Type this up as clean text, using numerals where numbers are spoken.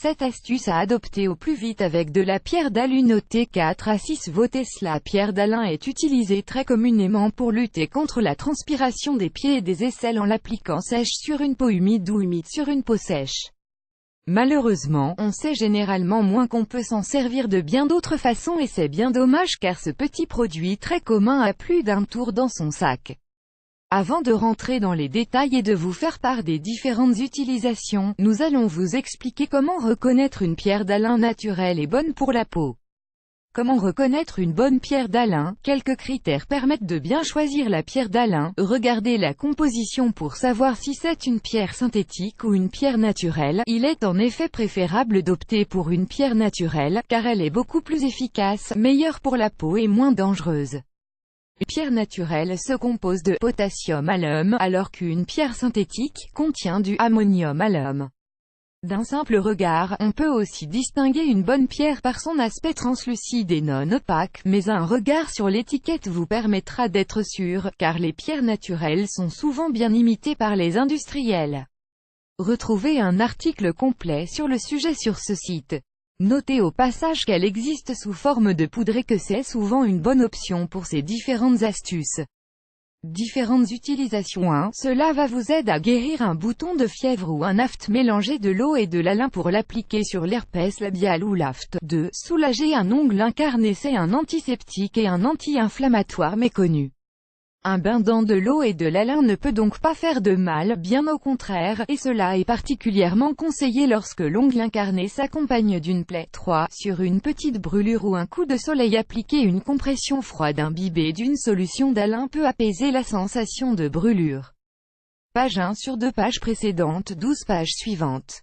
Cette astuce à adopter au plus vite avec de la pierre d'alu. Notez 4 à 6 votes. La pierre d'Alain est utilisée très communément pour lutter contre la transpiration des pieds et des aisselles en l'appliquant sèche sur une peau humide ou humide sur une peau sèche. Malheureusement, on sait généralement moins qu'on peut s'en servir de bien d'autres façons et c'est bien dommage car ce petit produit très commun a plus d'un tour dans son sac. Avant de rentrer dans les détails et de vous faire part des différentes utilisations, nous allons vous expliquer comment reconnaître une pierre d'Alain naturelle et bonne pour la peau. Comment reconnaître une bonne pierre d'Alain? Quelques critères permettent de bien choisir la pierre d'Alain. Regardez la composition pour savoir si c'est une pierre synthétique ou une pierre naturelle. Il est en effet préférable d'opter pour une pierre naturelle, car elle est beaucoup plus efficace, meilleure pour la peau et moins dangereuse. Une pierre naturelle se compose de potassium alum, alors qu'une pierre synthétique contient du ammonium alum. D'un simple regard, on peut aussi distinguer une bonne pierre par son aspect translucide et non opaque, mais un regard sur l'étiquette vous permettra d'être sûr, car les pierres naturelles sont souvent bien imitées par les industriels. Retrouvez un article complet sur le sujet sur ce site. Notez au passage qu'elle existe sous forme de poudre et que c'est souvent une bonne option pour ces différentes astuces. Différentes utilisations. 1. Cela va vous aider à guérir un bouton de fièvre ou un aphte. Mélangez de l'eau et de l'alun pour l'appliquer sur l'herpès labial ou l'aphte. 2. Soulager un ongle incarné. C'est un antiseptique et un anti-inflammatoire méconnu. Un bain dans de l'eau et de l'alun ne peut donc pas faire de mal, bien au contraire, et cela est particulièrement conseillé lorsque l'ongle incarné s'accompagne d'une plaie. 3. Sur une petite brûlure ou un coup de soleil, appliquer une compression froide imbibée d'une solution d'alun peut apaiser la sensation de brûlure. Page 1 sur 2 pages précédentes, 12 pages suivantes.